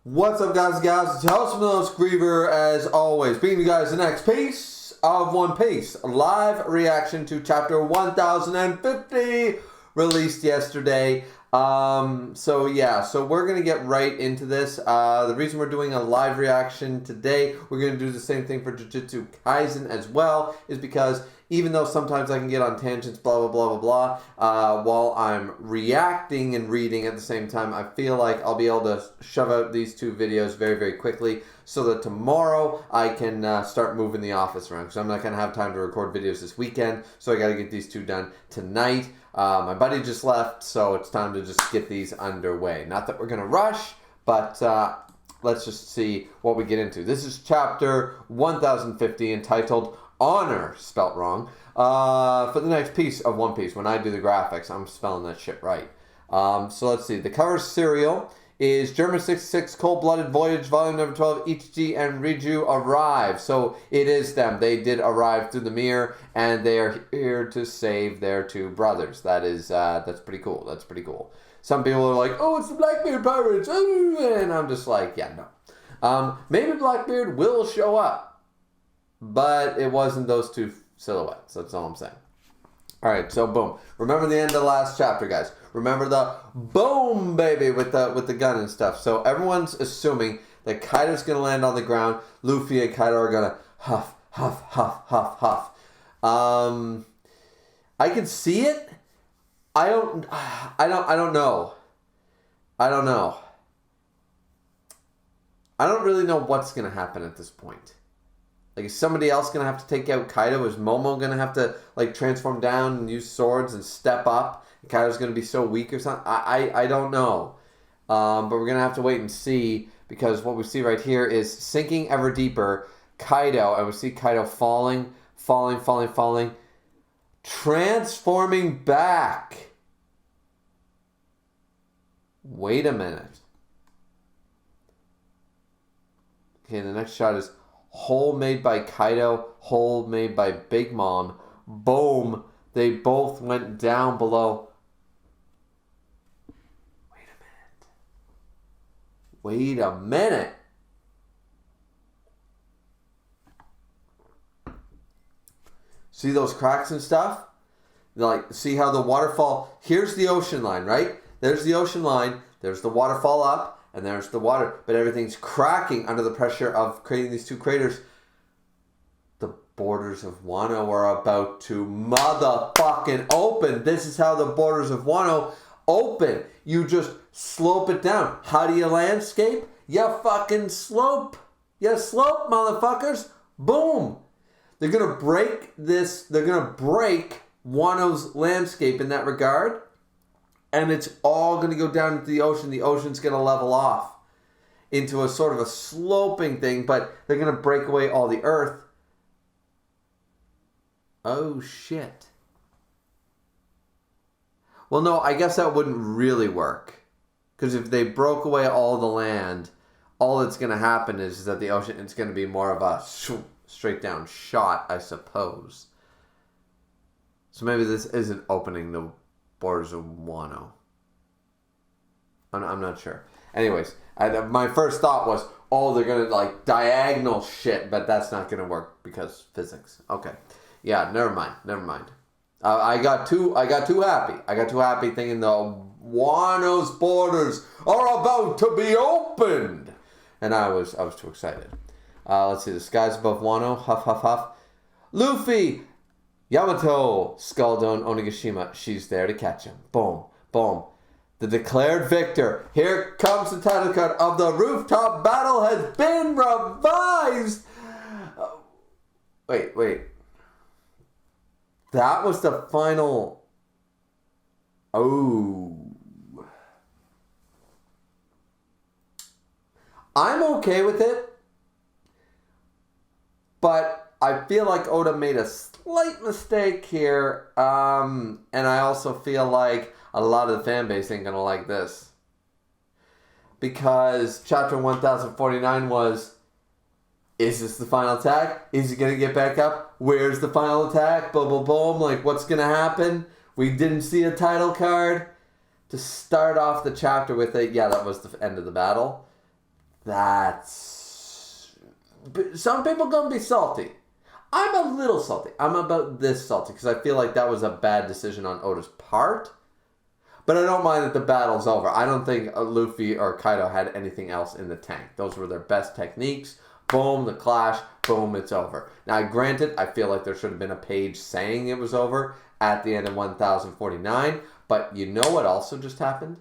What's up, guys and gals? It's House of Those Griever, as always, bringing you guys the next piece of One Piece. A live reaction to chapter 1050, released yesterday. So we're going to get right into this. The reason we're doing a live reaction today, we're going to do the same thing for Jujutsu Kaisen as well, is because even though sometimes I can get on tangents, blah, blah, blah, blah, blah, while I'm reacting and reading at the same time, I feel like I'll be able to shove out these two videos very, very quickly so that tomorrow I can start moving the office around, because I'm not going to have time to record videos this weekend, so I got to get these two done tonight. My buddy just left, so it's time to just get these underway. Not that we're going to rush, but let's just see what we get into. This is chapter 1050, entitled Honor, spelt wrong, for the next piece of One Piece. When I do the graphics, I'm spelling that shit right. So let's see. The cover serial is German 66 Cold-Blooded Voyage, volume number 12. Ichigo and Riju arrive. So it is them. They did arrive through the mirror, and they are here to save their two brothers. That's pretty cool. That's pretty cool. Some people are like, oh, it's the Blackbeard pirates, and I'm just like, yeah, no. Maybe Blackbeard will show up, but it wasn't those two silhouettes. That's all I'm saying. Alright, so boom. Remember the end of the last chapter, guys. Remember the boom, baby, with the gun and stuff. So everyone's assuming that Kaido's going to land on the ground. Luffy and Kaido are going to huff, huff, huff, huff, huff. I can see it. I don't know. I don't know. I don't really know what's going to happen at this point. Like, is somebody else going to have to take out Kaido? Is Momo going to have to, like, transform down and use swords and step up? And Kaido's going to be so weak or something? I don't know. But we're going to have to wait and see, because what we see right here is sinking ever deeper. Kaido, and we see Kaido falling, transforming back. Wait a minute. Okay, the next shot is hole made by Kaido, hole made by Big Mom. Boom. They both went down below. Wait a minute. See those cracks and stuff? Like, see how the waterfall... Here's the ocean line, right? There's the ocean line. There's the waterfall up. And there's the water, but everything's cracking under the pressure of creating these two craters. The borders of Wano are about to motherfucking open. This is how the borders of Wano open. You just slope it down. How do you landscape? You fucking slope. You slope, motherfuckers. Boom. They're going to break this. They're going to break Wano's landscape in that regard. And it's all going to go down into the ocean. The ocean's going to level off into a sort of a sloping thing, but they're going to break away all the earth. Oh, shit. Well, no, I guess that wouldn't really work. Because if they broke away all the land, all that's going to happen is that the ocean, it's going to be more of a straight down shot, I suppose. So maybe this isn't opening the borders of Wano. I'm not sure. Anyways, my first thought was, oh, they're gonna like diagonal shit, but that's not gonna work because physics. Okay, yeah, never mind. I got too happy. I got too happy thinking the Wano's borders are about to be opened, and I was too excited. Let's see, the skies above Wano. Huff, huff, huff. Luffy. Yamato, Skull-Dome Onigashima, she's there to catch him. Boom, boom. The declared victor. Here comes the title card of the rooftop battle has been revised. Wait. That was the final. Oh. I'm okay with it, but I feel like Oda made a slight mistake here, and I also feel like a lot of the fan base ain't gonna like this. Because chapter 1049 was, is this the final attack? Is he gonna get back up? Where's the final attack? Boom, boom, boom. Like, what's gonna happen? We didn't see a title card. To start off the chapter with it, yeah, that was the end of the battle. That's... Some people gonna be salty. I'm a little salty. I'm about this salty because I feel like that was a bad decision on Oda's part. But I don't mind that the battle's over. I don't think Luffy or Kaido had anything else in the tank. Those were their best techniques. Boom, the clash. Boom, it's over. Now, granted, I feel like there should have been a page saying it was over at the end of 1049. But you know what also just happened?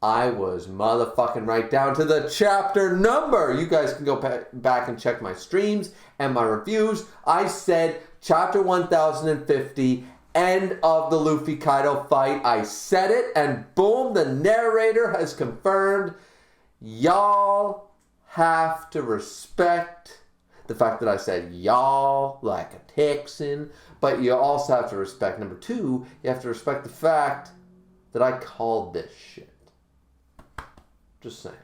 I was motherfucking right down to the chapter number. You guys can go back and check my streams and my reviews. I said chapter 1050, end of the Luffy Kaido fight. I said it, and boom, the narrator has confirmed. Y'all have to respect the fact that I said y'all like a Texan, but you also have to respect, number two, you have to respect the fact that I called this shit. Just saying.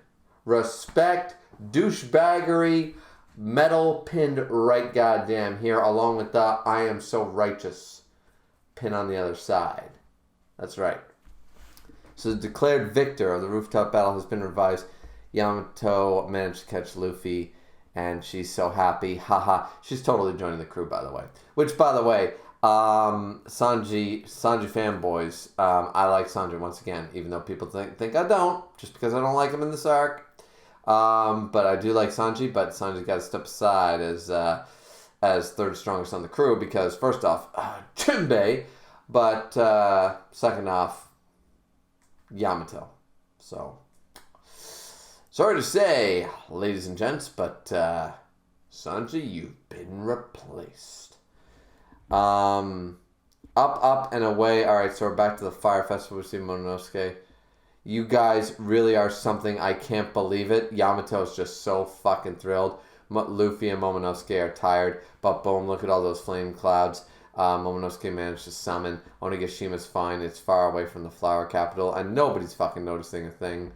Respect, douchebaggery, metal pinned right goddamn here, along with the I am so righteous pin on the other side. That's right. So the declared victor of the rooftop battle has been revised. Yamato managed to catch Luffy, and she's so happy. Haha. She's totally joining the crew, by the way. Which, by the way, Sanji fanboys, I like Sanji once again, even though people think I don't, just because I don't like him in this arc. But I do like Sanji, but Sanji's got to step aside as third strongest on the crew because, first off, Jinbei, but second off, Yamato. So, sorry to say, ladies and gents, but Sanji, you've been replaced. Up and away. Alright, so we're back to the Fire Festival. We see Momonosuke. You guys really are something. I can't believe it. Yamato's just so fucking thrilled. Luffy and Momonosuke are tired, but boom, look at all those flame clouds. Momonosuke managed to summon. Onigashima's fine. It's far away from the flower capital, and nobody's fucking noticing a thing.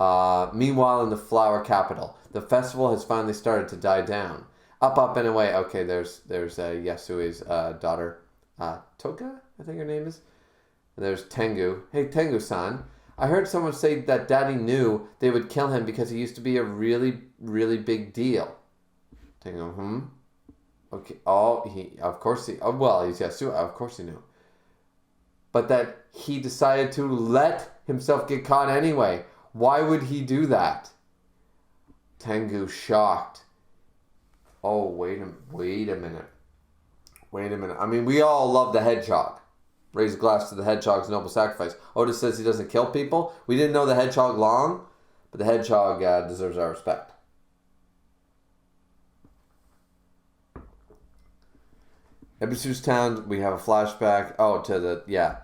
Meanwhile, in the flower capital, the festival has finally started to die down. Up and away. Okay, there's Yasue's daughter, Toka, I think her name is. And there's Tengu. Hey, Tengu-san. I heard someone say that Daddy knew they would kill him because he used to be a really, really big deal. Tengu, Okay. Oh, he's Yasue. Of course he knew. But that he decided to let himself get caught anyway. Why would he do that? Tengu shocked. Oh, wait a minute. I mean, we all love the hedgehog. Raise a glass to the hedgehog's noble sacrifice. Oda says he doesn't kill people. We didn't know the hedgehog long, but the hedgehog deserves our respect. Ebisu's town, we have a flashback. Oh, to the,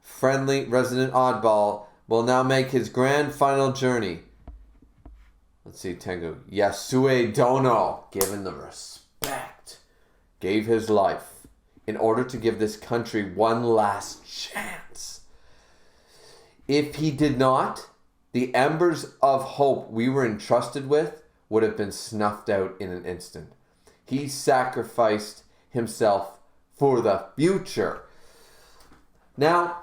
friendly resident oddball will now make his grand final journey. Let's see, Tengu. Yasue Dono, given the respect, gave his life in order to give this country one last chance. If he did not, the embers of hope we were entrusted with would have been snuffed out in an instant. He sacrificed himself for the future. Now,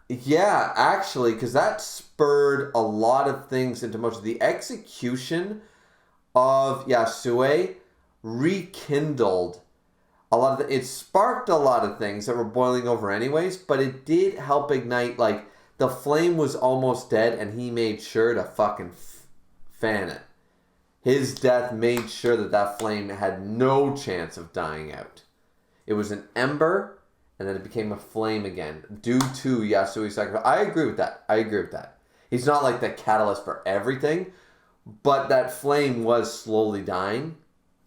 yeah, actually, because that spurred a lot of things into motion. The execution of Yasue rekindled a lot of it sparked a lot of things that were boiling over anyways, but it did help ignite, like, the flame was almost dead and he made sure to fucking fan it. His death made sure that that flame had no chance of dying out. It was an ember, and then it became a flame again, due to Yasue's sacrifice. I agree with that. He's not like the catalyst for everything, but that flame was slowly dying,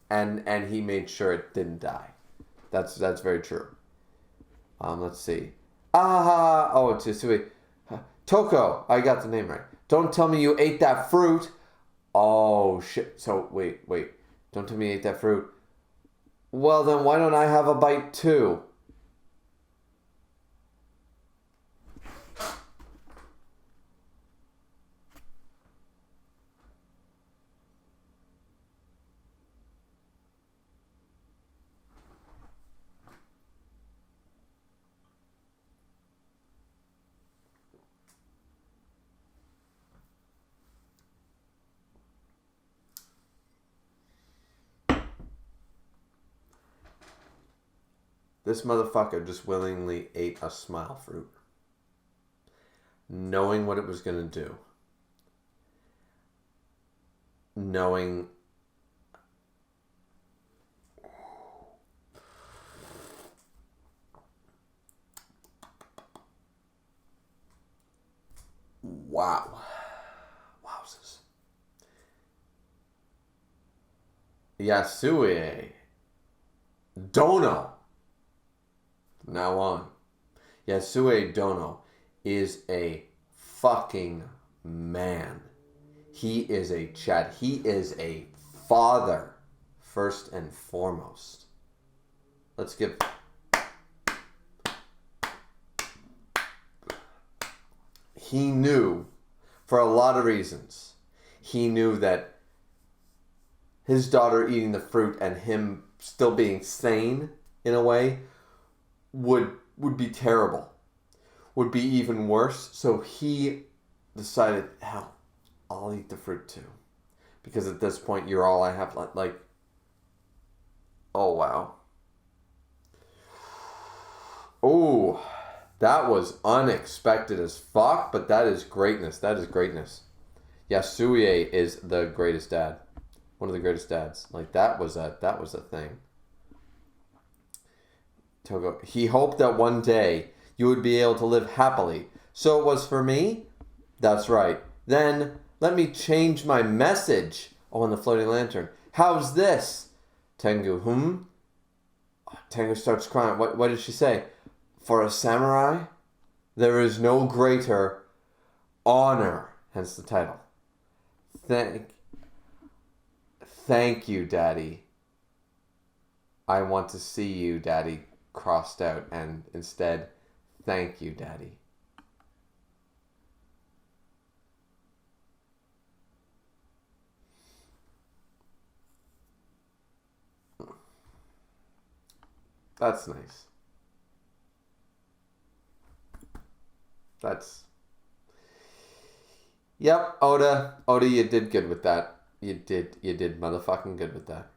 and he made sure it didn't die. That's very true. Let's see. It's Yasue. Toko, I got the name right. Don't tell me you ate that fruit. Oh, shit. So, wait. Don't tell me you ate that fruit. Well, then why don't I have a bite too? This motherfucker just willingly ate a smile fruit, knowing what it was going to do. Knowing... Wow. Wowzers. Yasue Dono. Now on. Yasue Dono is a fucking man. He is a Chad. He is a father, first and foremost. Let's give... He knew, for a lot of reasons, he knew that his daughter eating the fruit and him still being sane, in a way, would be terrible. Would be even worse. So he decided, hell, I'll eat the fruit too. Because at this point, you're all I have. Like, oh, wow. Oh, that was unexpected as fuck, but that is greatness. That is greatness. Yasue is the greatest dad. One of the greatest dads. Like, that was a thing. Togo, he hoped that one day you would be able to live happily. So it was for me? That's right. Then, let me change my message. Oh, on the floating lantern. How's this? Tengu, Tengu starts crying. What did she say? For a samurai, there is no greater honor. Hence the title. Thank you, Daddy. I want to see you, Daddy, crossed out, and instead, thank you, Daddy. That's nice. Yep, Oda, you did good with that. You did motherfucking good with that.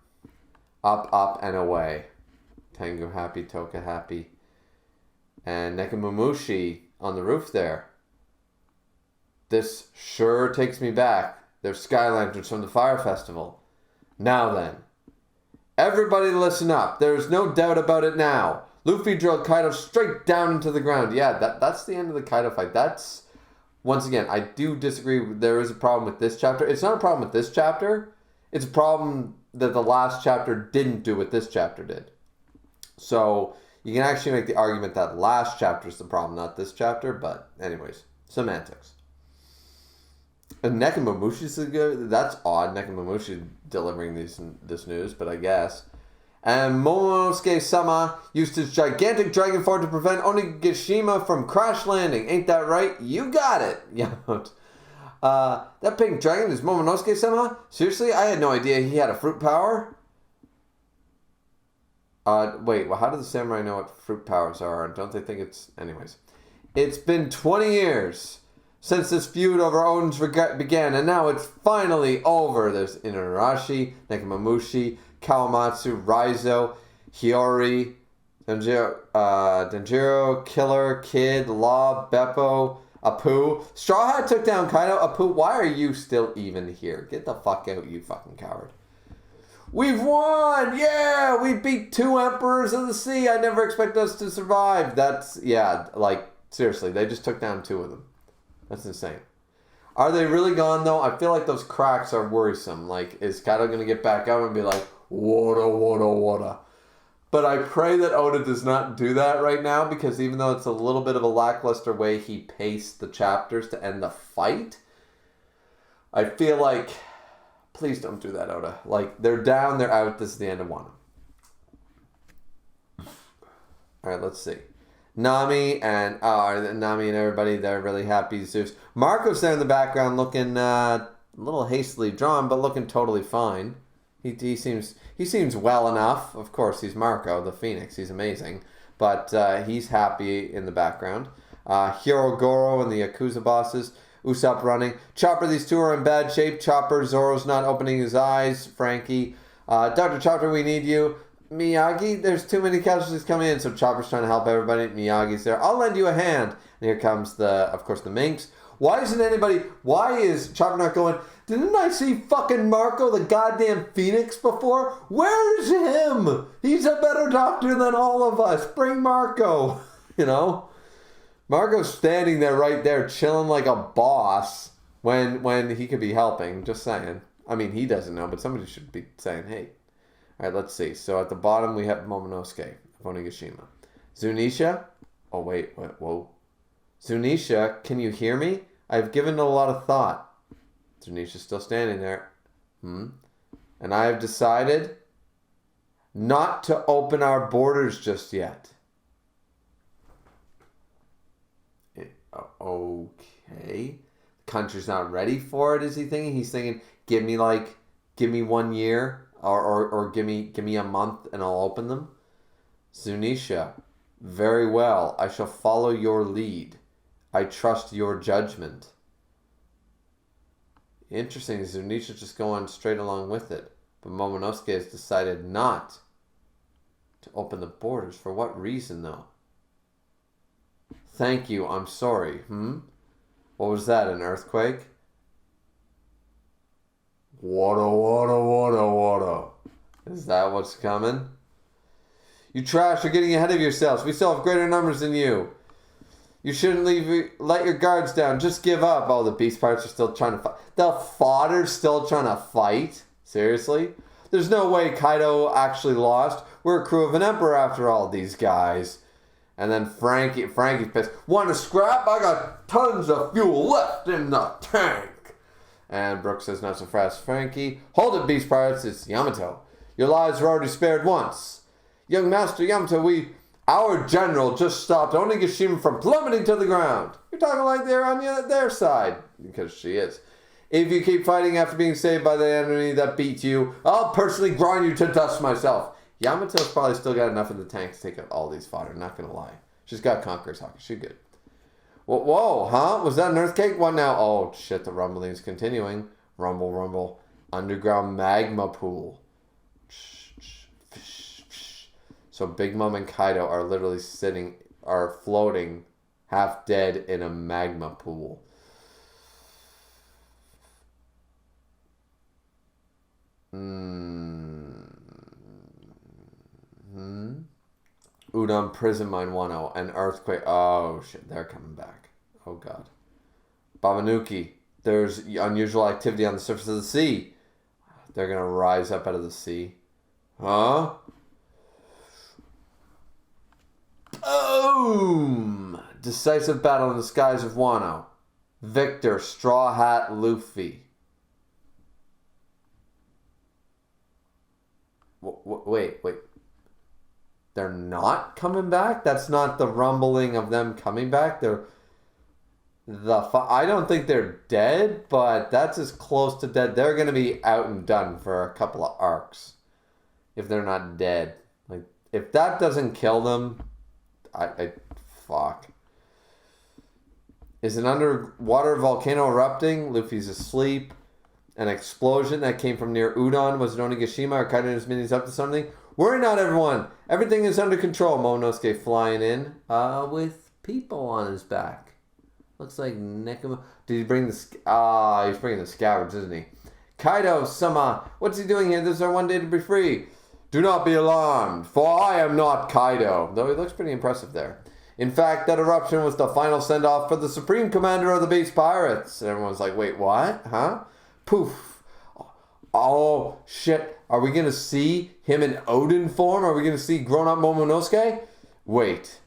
Up, and away. Tengu happy, Toka happy. And Nekomamushi on the roof there. This sure takes me back. They're sky lanterns from the Fire Festival. Now then. Everybody listen up. There's no doubt about it now. Luffy drilled Kaido straight down into the ground. Yeah, that's the end of the Kaido fight. That's, once again, I do disagree. There is a problem with this chapter. It's not a problem with this chapter. It's a problem that the last chapter didn't do what this chapter did. So, you can actually make the argument that last chapter is the problem, not this chapter. But, anyways, semantics. And Nekomamushi's good. That's odd, Nekomamushi delivering this news, but I guess. And Momonosuke-sama used his gigantic dragon form to prevent Onigashima from crash landing. Ain't that right? You got it! Yeah. That pink dragon is Momonosuke-sama? Seriously? I had no idea he had a fruit power? Wait, well, how do the samurai know what fruit powers are? Don't they think it's... Anyways. It's been 20 years since this feud over Oden's began, and now it's finally over. There's Inarashi, Nekomamushi, Kawamatsu, Raizo, Hiyori, Denjiro, Killer, Kid, Law, Beppo, Apu. Straw Hat took down Kaido. Apu, why are you still even here? Get the fuck out, you fucking coward. We've won! Yeah! We beat 2 Emperors of the Sea! I never expected us to survive. That's, yeah, like, seriously, they just took down 2 of them. That's insane. Are they really gone, though? I feel like those cracks are worrisome. Like, is Kaido going to get back out and be like, Wada. But I pray that Oda does not do that right now, because even though it's a little bit of a lackluster way he paced the chapters to end the fight, I feel like, please don't do that, Oda. Like, they're down, they're out, this is the end of one. Alright, let's see. Nami and everybody, they're really happy. Zeus. Marco's there in the background looking a little hastily drawn, but looking totally fine. He seems well enough. Of course, he's Marco, the Phoenix. He's amazing. But he's happy in the background. Hirogoro and the Yakuza bosses. Usopp running. Chopper, these 2 are in bad shape. Chopper, Zoro's not opening his eyes. Frankie. Dr. Chopper, we need you. Miyagi, there's too many casualties coming in, so Chopper's trying to help everybody. Miyagi's there. I'll lend you a hand. And here comes of course, the Minx. Why is Chopper not going, didn't I see fucking Marco, the goddamn Phoenix, before? Where's him? He's a better doctor than all of us. Bring Marco. You know? Marco's standing there right there, chilling like a boss when he could be helping. Just saying. I mean, he doesn't know, but somebody should be saying, hey. All right, let's see. So at the bottom, we have Momonosuke of Onigashima. Zunisha. Oh, wait. Whoa. Zunisha, can you hear me? I've given it a lot of thought. Zunisha's still standing there. And I have decided not to open our borders just yet. Okay. The country's not ready for it, is he thinking? He's thinking, give me 1 year or give me a month and I'll open them. Zunisha, very well. I shall follow your lead. I trust your judgment. Interesting. Zunisha's just going straight along with it. But Momonosuke has decided not to open the borders. For what reason, though? Thank you. I'm sorry. What was that? An earthquake? Wada. Is that what's coming? You trash are getting ahead of yourselves. We still have greater numbers than you. You shouldn't let your guards down. Just give up. Oh, the beast pirates are still trying to fight. The fodder's still trying to fight? Seriously? There's no way Kaido actually lost. We're a crew of an emperor after all, these guys. And then Frankie's pissed. Want to scrap? I got tons of fuel left in the tank. And Brooks says, not so fast, Frankie. Hold it, beast pirates. It's Yamato. Your lives were already spared once. Young Master Yamato, our general just stopped Onigashima from plummeting to the ground. You're talking like they're on their side. Because she is. If you keep fighting after being saved by the enemy that beat you, I'll personally grind you to dust myself. Yamato's probably still got enough in the tank to take out all these fodder. Not going to lie. She's got Conqueror's Hawk. She's good. Whoa, huh? Was that an earthquake? What now? Oh, shit. The rumbling's continuing. Rumble. Underground magma pool. So Big Mom and Kaido are literally floating half dead in a magma pool. Udon Prison Mine 1-0. An earthquake. Oh, shit. They're coming back. Oh, God. Babanuki. There's unusual activity on the surface of the sea. They're going to rise up out of the sea. Huh? Boom! Decisive battle in the skies of Wano. Victor, Straw Hat, Luffy. Wait. They're not coming back? That's not the rumbling of them coming back? I don't think they're dead, but that's as close to dead. They're going to be out and done for a couple of arcs. If they're not dead. Like, if that doesn't kill them, fuck. Is an underwater volcano erupting? Luffy's asleep. An explosion that came from near Udon. Was it Onigashima or Kaido and his minions up to something? Worry not, everyone. Everything is under control. Momonosuke flying in with people on his back. Looks like Nekoma. Did he bring he's bringing the scabbards, isn't he? Kaido-sama, what's he doing here? This is our one day to be free. Do not be alarmed, for I am not Kaido. Though he looks pretty impressive there. In fact, that eruption was the final send-off for the Supreme Commander of the Beast Pirates. And everyone's like, wait, what? Huh? Poof. Oh, shit. Are we going to see him in Odin form? Are we going to see grown-up Momonosuke? Wait.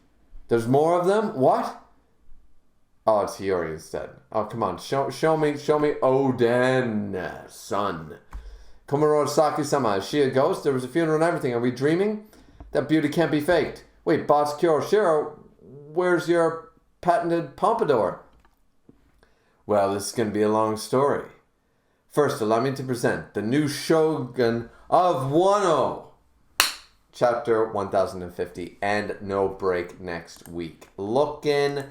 There's more of them? What? Oh, it's Hiyori instead. Oh, come on. Show me Odin, son. Komuro Saki-sama, is she a ghost? There was a funeral and everything. Are we dreaming? That beauty can't be faked. Wait, Boss Kyoshiro, where's your patented pompadour? Well, this is going to be a long story. First, allow me to present the new Shogun of Wano. Chapter 1050, and no break next week. Looking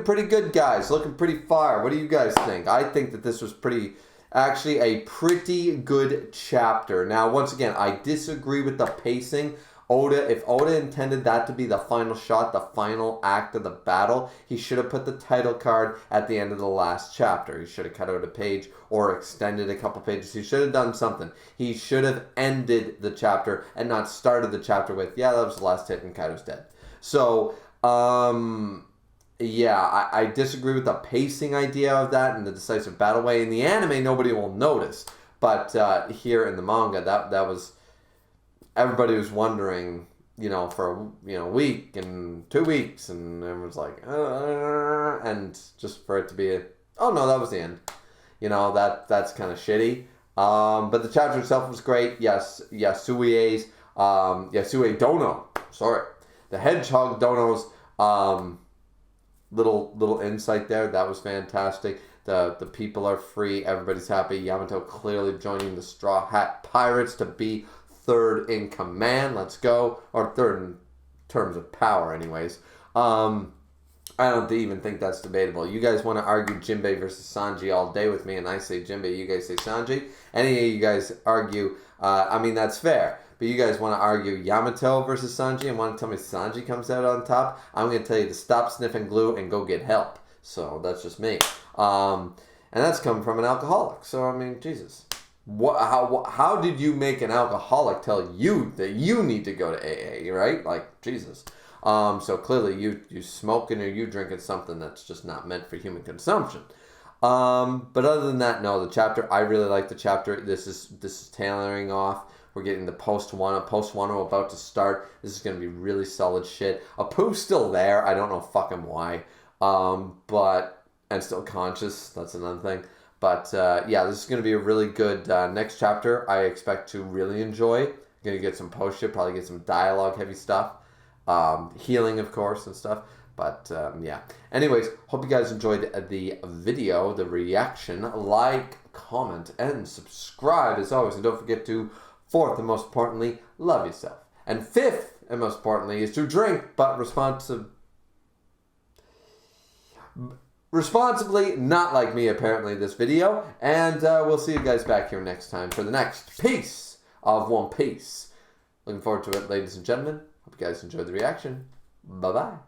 pretty good, guys. Looking pretty fire. What do you guys think? I think that this was pretty... Actually, a pretty good chapter. Now, once again, I disagree with the pacing. If Oda intended that to be the final shot, the final act of the battle, he should have put the title card at the end of the last chapter. He should have cut out a page or extended a couple pages. He should have done something. He should have ended the chapter and not started the chapter with, yeah, that was the last hit and Kaido's dead. So, yeah, I disagree with the pacing idea of that and the decisive battle way. In the anime, nobody will notice. But here in the manga, that was... Everybody was wondering, for a week and 2 weeks, and everyone's like, and just for it to be oh no, that was the end. That's kind of shitty. But the chapter itself was great. Yes, Yasue Dono. Sorry, the Hedgehog Dono's little insight there. That was fantastic. The people are free. Everybody's happy. Yamato clearly joining the Straw Hat Pirates to be third in command. Let's go. Or third in terms of power, anyways. I don't even think that's debatable. You guys want to argue Jinbei versus Sanji all day with me, and I say Jinbei, you guys say Sanji. Any of you guys argue, that's fair. But you guys want to argue Yamato versus Sanji and want to tell me Sanji comes out on top? I'm going to tell you to stop sniffing glue and go get help. So that's just me. And that's coming from an alcoholic. So, Jesus. How did you make an alcoholic tell you that you need to go to AA, right? Like, Jesus. So clearly you smoking or you drinking something that's just not meant for human consumption. But other than that, no, the chapter, I really like the chapter. This is tailoring off. We're getting the post-Wano. Post-Wano about to start. This is going to be really solid shit. Apu's still there. I don't know fucking why. And still conscious. That's another thing. But yeah, this is going to be a really good next chapter. I expect to really enjoy. Going to get some post-shit, probably get some dialogue-heavy stuff. Healing, of course, and stuff. But yeah. Anyways, hope you guys enjoyed the video, the reaction. Like, comment, and subscribe as always. And don't forget to, fourth and most importantly, love yourself. And fifth and most importantly is to drink, but responsibly, not like me apparently this video. And we'll see you guys back here next time for the next piece of One Piece. Looking forward to it, ladies and gentlemen. Hope you guys enjoyed the reaction. Bye-bye.